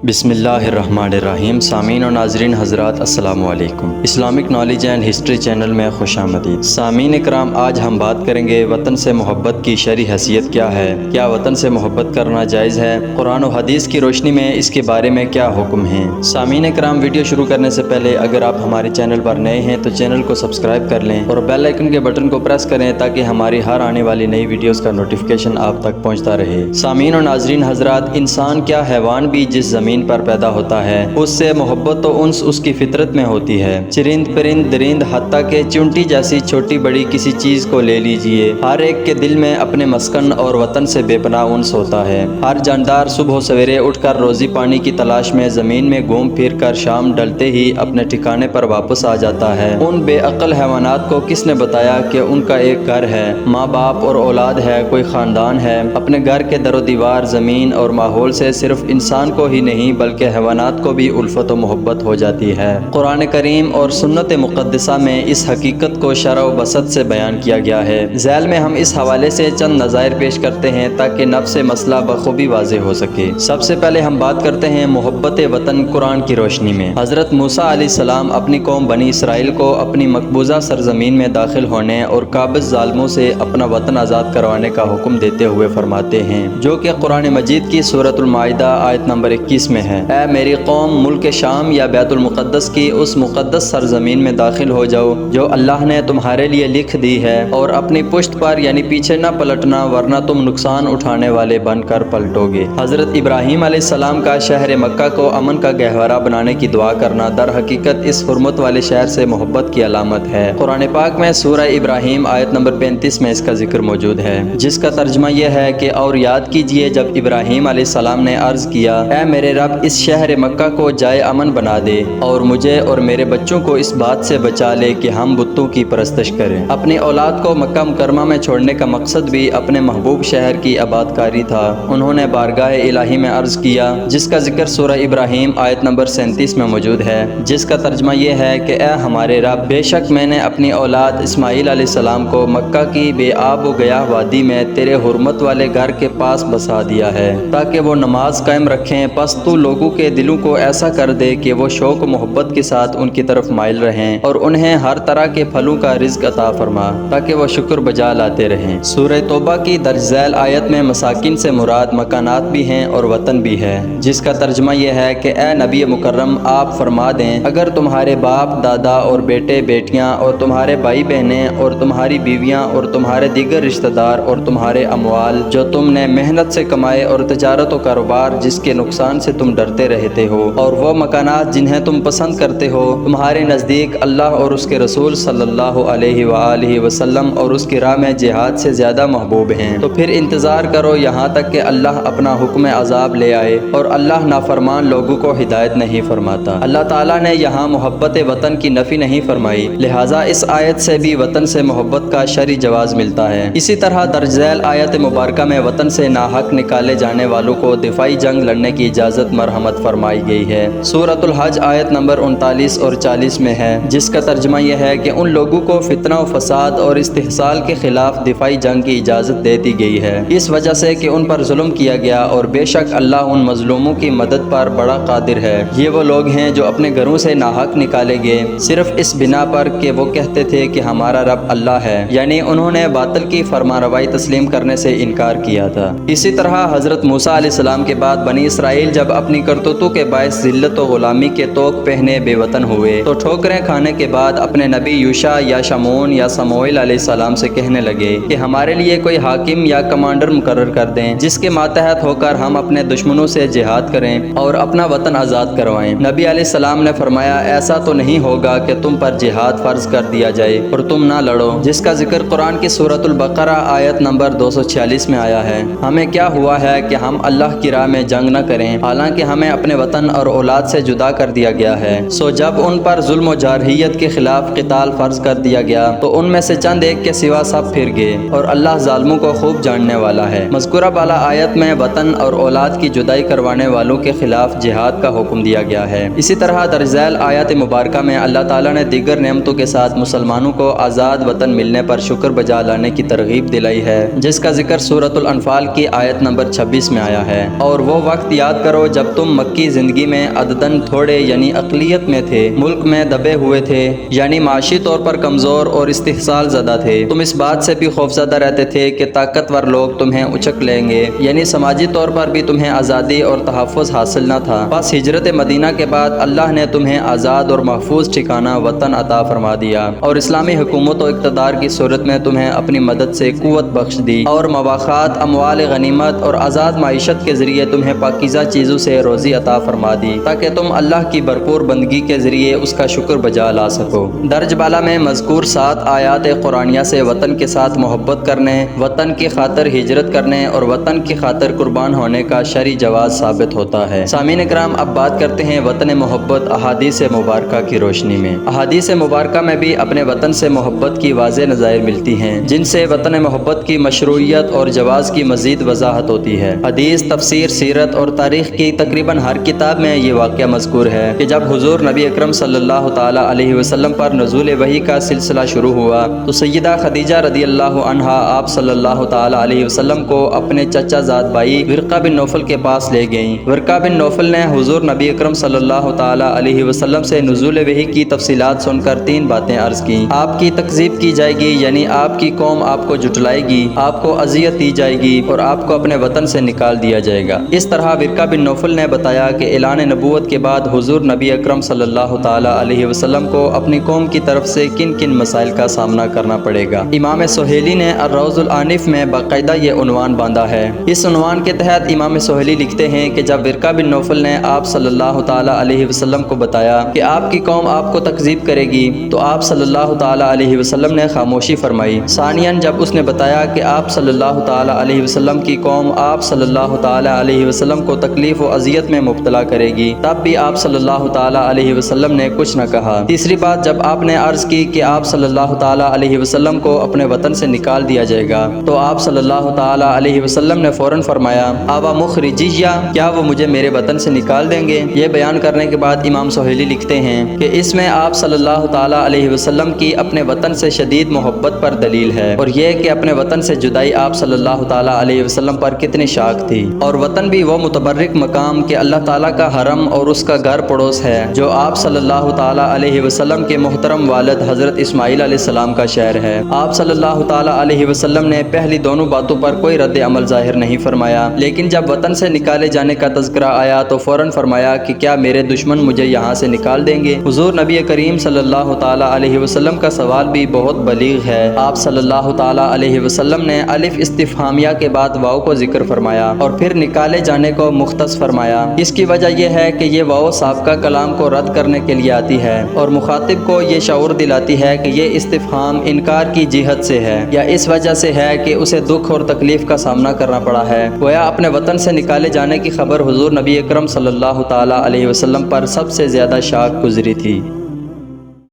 بسم اللہ الرحمن الرحیم۔ سامعین و ناظرین حضرات السلام علیکم۔ Islamic knowledge and history channel میں خوش آمدید۔ سامعین اکرام، آج ہم بات کریں گے وطن سے محبت کی شرعی حیثیت کیا ہے، کیا وطن سے محبت کرنا جائز ہے، قرآن و حدیث کی روشنی میں اس کے بارے میں کیا حکم ہیں۔ سامعین اکرام، ویڈیو شروع کرنے سے پہلے اگر آپ ہمارے چینل پر نئے ہیں تو چینل کو سبسکرائب کر لیں اور بیل آئیکن کے بٹن کو پریس کریں تاکہ ہماری ہر آنے والی نئی ویڈیوز کا نوٹیفیکیشن آپ تک پہنچتا رہے۔ سامعین و ناظرین حضرات، انسان کیا حیوان بھی جس زمین پر پیدا ہوتا ہے اس سے محبت و انس اس کی فطرت میں ہوتی ہے۔ چرند پرند درند حتیٰ کہ چونٹی جیسی چھوٹی بڑی کسی چیز کو لے لیجئے، ہر ایک کے دل میں اپنے مسکن اور وطن سے بے پناہ انس ہوتا ہے۔ ہر جاندار صبح و سویرے اٹھ کر روزی پانی کی تلاش میں زمین میں گھوم پھر کر شام ڈلتے ہی اپنے ٹھکانے پر واپس آ جاتا ہے۔ ان بے عقل حیوانات کو کس نے بتایا کہ ان کا ایک گھر ہے، ماں باپ اور اولاد ہے، کوئی خاندان ہے۔ اپنے گھر کے در و دیوار، زمین اور ماحول سے صرف انسان کو ہی نہیں بلکہ حیوانات کو بھی الفت و محبت ہو جاتی ہے۔ قرآن کریم اور سنت مقدسہ میں اس حقیقت کو شرح و بسط سے بیان کیا گیا ہے۔ ذیل میں ہم اس حوالے سے چند نظائر پیش کرتے ہیں تاکہ نفس مسئلہ بخوبی واضح ہو سکے۔ سب سے پہلے ہم بات کرتے ہیں محبت وطن قرآن کی روشنی میں۔ حضرت موسیٰ علیہ السلام اپنی قوم بنی اسرائیل کو اپنی مقبوضہ سرزمین میں داخل ہونے اور قابض ظالموں سے اپنا وطن آزاد کروانے کا حکم دیتے ہوئے فرماتے ہیں، جو کہ قرآن مجید کی سورۃ المائدہ آیت نمبر 21 میں ہے۔ اے میری قوم، ملک شام یا بیت المقدس کی اس مقدس سرزمین میں داخل ہو جاؤ جو اللہ نے تمہارے لیے لکھ دی ہے، اور اپنی پشت پر یعنی پیچھے نہ پلٹنا ورنہ تم نقصان اٹھانے والے بن کر پلٹو گے۔ حضرت ابراہیم علیہ السلام کا شہر مکہ کو امن کا گہوارہ بنانے کی دعا کرنا در حقیقت اس حرمت والے شہر سے محبت کی علامت ہے۔ قرآن پاک میں سورہ ابراہیم آیت نمبر 35 میں اس کا ذکر موجود ہے، جس کا ترجمہ یہ ہے کہ اور یاد کیجئے جب ابراہیم علیہ السلام نے عرض کیا، اے میرے رب، اس شہر مکہ کو جائے امن بنا دے اور مجھے اور میرے بچوں کو اس بات سے بچا لے کہ ہم بتوں کی پرستش کریں۔ اپنی اولاد کو مکہ مکرمہ میں چھوڑنے کا مقصد بھی اپنے محبوب شہر کی آباد کاری تھا۔ انہوں نے بارگاہ الہی میں عرض کیا، جس کا ذکر سورہ ابراہیم آیت نمبر 37 میں موجود ہے، جس کا ترجمہ یہ ہے کہ اے ہمارے رب، بے شک میں نے اپنی اولاد اسماعیل علیہ السلام کو مکہ کی بے آب و گیاہ وادی میں تیرے حرمت والے گھر کے پاس بسا دیا ہے تاکہ وہ نماز قائم رکھیں، پس تو لوگوں کے دلوں کو ایسا کر دے کہ وہ شوق و محبت کے ساتھ ان کی طرف مائل رہیں اور انہیں ہر طرح کے پھلوں کا رزق عطا فرما تاکہ وہ شکر بجا لاتے رہیں۔ سورہ توبہ کی درج ذیل آیت میں مساکن سے مراد مکانات بھی ہیں اور وطن بھی ہے، جس کا ترجمہ یہ ہے کہ اے نبی مکرم، آپ فرما دیں، اگر تمہارے باپ دادا اور بیٹے بیٹیاں اور تمہارے بھائی بہنیں اور تمہاری بیویاں اور تمہارے دیگر رشتہ دار اور تمہارے اموال جو تم نے محنت سے کمائے اور تجارت و کاروبار جس کے نقصان سے تم ڈرتے رہتے ہو، اور وہ مکانات جنہیں تم پسند کرتے ہو تمہارے نزدیک اللہ اور اس کے رسول صلی اللہ علیہ وآلہ وسلم اور اس کی راہ میں جہاد سے زیادہ محبوب ہیں، تو پھر انتظار کرو یہاں تک کہ اللہ اپنا حکم عذاب لے آئے، اور اللہ نافرمان لوگوں کو ہدایت نہیں فرماتا۔ اللہ تعالیٰ نے یہاں محبت وطن کی نفی نہیں فرمائی، لہٰذا اس آیت سے بھی وطن سے محبت کا شرعی جواز ملتا ہے۔ اسی طرح درج ذیل آیت مبارکہ میں وطن سے ناحق نکالے جانے والوں کو دفاعی جنگ لڑنے کی اجازت مرحمت فرمائی گئی ہے۔ سورۃ الحج آیت نمبر 39 اور 40 میں ہے، جس کا ترجمہ یہ ہے کہ ان لوگوں کو فتنہ و فساد اور استحصال کے خلاف دفاعی جنگ کی اجازت دے دی گئی ہے، اس وجہ سے کہ ان پر ظلم کیا گیا، اور بے شک اللہ ان مظلوموں کی مدد پر بڑا قادر ہے۔ یہ وہ لوگ ہیں جو اپنے گھروں سے ناحق نکالے گئے صرف اس بنا پر کہ وہ کہتے تھے کہ ہمارا رب اللہ ہے، یعنی انہوں نے باطل کی فرمانروائی تسلیم کرنے سے انکار کیا تھا۔ اسی طرح حضرت موسیٰ علیہ السلام کے بعد بنی اسرائیل جب اپنی کرتوتوں کے باعث ذلت و غلامی کے طوق پہنے بے وطن ہوئے تو ٹھوکریں کھانے کے بعد اپنے نبی یوشع یا شمعون یا سموئیل علیہ السلام سے کہنے لگے کہ ہمارے لیے کوئی حاکم یا کمانڈر مقرر کر دیں جس کے ماتحت ہو کر ہم اپنے دشمنوں سے جہاد کریں اور اپنا وطن آزاد کروائیں۔ نبی علیہ السلام نے فرمایا، ایسا تو نہیں ہوگا کہ تم پر جہاد فرض کر دیا جائے اور تم نہ لڑو، جس کا ذکر قرآن کی سورۃ البقرہ آیت نمبر 246 میں آیا ہے۔ ہمیں کیا ہوا ہے کہ ہم اللہ کی راہ میں جنگ نہ کریں حالانکہ ہمیں اپنے وطن اور اولاد سے جدا کر دیا گیا ہے؟ سو جب ان پر ظلم و جارحیت کے خلاف قتال فرض کر دیا گیا تو ان میں سے چند ایک کے سوا سب پھر گئے، اور اللہ ظالموں کو خوب جاننے والا ہے۔ مذکورہ بالا آیت میں وطن اور اولاد کی جدائی کروانے والوں کے خلاف جہاد کا حکم دیا گیا ہے۔ اسی طرح درج ذیل آیات مبارکہ میں اللہ تعالیٰ نے دیگر نعمتوں کے ساتھ مسلمانوں کو آزاد وطن ملنے پر شکر بجا لانے کی ترغیب دلائی ہے، جس کا ذکر سورۃ الانفال کی آیت نمبر 26 میں آیا ہے۔ اور وہ وقت یاد کرو جب تم مکی زندگی میں عددن تھوڑے یعنی اقلیت میں تھے، ملک میں دبے ہوئے تھے، یعنی معاشی طور پر کمزور اور استحصال زدہ تھے، تم اس بات سے بھی خوفزدہ رہتے تھے کہ طاقتور لوگ تمہیں اچک لیں گے، یعنی سماجی طور پر بھی تمہیں آزادی اور تحفظ حاصل نہ تھا۔ بس ہجرت مدینہ کے بعد اللہ نے تمہیں آزاد اور محفوظ ٹھکانہ وطن عطا فرما دیا اور اسلامی حکومت و اقتدار کی صورت میں تمہیں اپنی مدد سے قوت بخش دی اور مواخات، اموال غنیمت اور آزاد معیشت کے ذریعے تمہیں پاکیزہ چیزوں سے روزی عطا فرما دی تاکہ تم اللہ کی بھرپور بندگی کے ذریعے اس کا شکر بجا لا سکو۔ درج بالا میں مذکور 7 آیات قرآنیہ سے وطن کے ساتھ محبت کرنے، وطن کی خاطر ہجرت کرنے اور وطن کی خاطر قربان ہونے کا شرعی جواز ثابت ہوتا ہے۔ سامعین کرام، اب بات کرتے ہیں وطن محبت احادیث مبارکہ کی روشنی میں۔ احادیث مبارکہ میں بھی اپنے وطن سے محبت کی واضح نظائر ملتی ہیں جن سے وطن محبت کی مشروعیت اور جواز کی مزید وضاحت ہوتی ہے۔ حدیث، تفسیر، سیرت اور تاریخ کی تقریباً ہر کتاب میں یہ واقعہ مذکور ہے کہ جب حضور نبی اکرم صلی اللہ تعالی علیہ وسلم پر نزول وحی کا سلسلہ شروع ہوا تو سیدہ خدیجہ رضی اللہ عنہا آپ صلی اللہ تعالی علیہ وسلم کو اپنے چچا زاد بھائی ورقہ بن نوفل کے پاس لے گئیں۔ ورقہ بن نوفل نے حضور نبی اکرم صلی اللہ تعالی علیہ وسلم سے نزول وحی کی تفصیلات سن کر 3 باتیں عرض کیں۔ آپ کی تکذیب کی جائے گی، یعنی آپ کی قوم آپ کو جھٹلائے گی، آپ کو اذیت دی جائے گی اور آپ کو اپنے وطن سے نکال دیا جائے گا۔ اس طرح ورقہ بن نوفل نے بتایا کہ اعلان نبوت کے بعد حضور نبی اکرم صلی اللہ تعالی علیہ وسلم کو اپنی قوم کی طرف سے کن کن مسائل کا سامنا کرنا پڑے گا۔ امام سہیلی نے الروض العنف میں باقاعدہ یہ عنوان باندھا ہے۔ اس عنوان کے تحت امام سہیلی لکھتے ہیں کہ جب ورقہ بن نوفل نے آپ صلی اللہ تعالی علیہ وسلم کو بتایا کہ آپ کی قوم آپ کو تکذیب کرے گی تو آپ صلی اللہ تعالی علیہ وسلم نے خاموشی فرمائی۔ ثانیاً جب اس نے بتایا کہ آپ صلی اللہ تعالی علیہ وسلم کی قوم آپ صلی اللہ تعالی علیہ وسلم کو تکلیف و اذیت میں مبتلا کرے گی تب بھی آپ صلی اللہ تعالی علیہ وسلم نے کچھ نہ کہا۔ تیسری بات جب آپ نے عرض کی کہ آپ صلی اللہ تعالی علیہ وسلم کو اپنے وطن سے نکال دیا جائے گا تو آپ صلی اللہ تعالی علیہ وسلم نے فوراً فرمایا آوا مخرجیہ، کیا وہ مجھے میرے وطن سے نکال دیں گے؟ یہ بیان کرنے کے بعد امام سہیلی لکھتے ہیں کہ اس میں آپ صلی اللہ تعالی علیہ وسلم کی اپنے وطن سے شدید محبت پر دلیل ہے اور یہ کہ اپنے وطن سے جدائی آپ صلی اللہ تعالی علیہ وسلم پر کتنی شاق تھی۔ اور وطن بھی وہ متبرک مقام کہ اللہ تعالیٰ کا حرم اور اس کا گھر پڑوس ہے جو آپ صلی اللہ تعالی علیہ وسلم کے محترم والد حضرت اسماعیل علیہ السلام کا شہر ہے۔ آپ صلی اللہ تعالی علیہ وسلم نے پہلی دونوں باتوں پر کوئی رد عمل ظاہر نہیں فرمایا، لیکن جب وطن سے نکالے جانے کا تذکرہ آیا تو فوراً فرمایا کہ کیا میرے دشمن مجھے یہاں سے نکال دیں گے؟ حضور نبی کریم صلی اللہ تعالی علیہ وسلم کا سوال بھی بہت بلیغ ہے۔ آپ صلی اللہ تعالی علیہ وسلم نے الف استفہامیہ کے بعد واو کو ذکر فرمایا اور پھر نکالے جانے کو مختص فرمایا۔ اس کی وجہ یہ ہے کہ یہ واو سابقہ کلام کو رد کرنے کے لیے آتی ہے اور مخاطب کو یہ شعور دلاتی ہے کہ یہ استفہام انکار کی جہت سے ہے یا اس وجہ سے ہے کہ اسے دکھ اور تکلیف کا سامنا کرنا پڑا ہے۔ گویا اپنے وطن سے نکالے جانے کی خبر حضور نبی اکرم صلی اللہ تعالی علیہ وسلم پر سب سے زیادہ شاق گزری تھی۔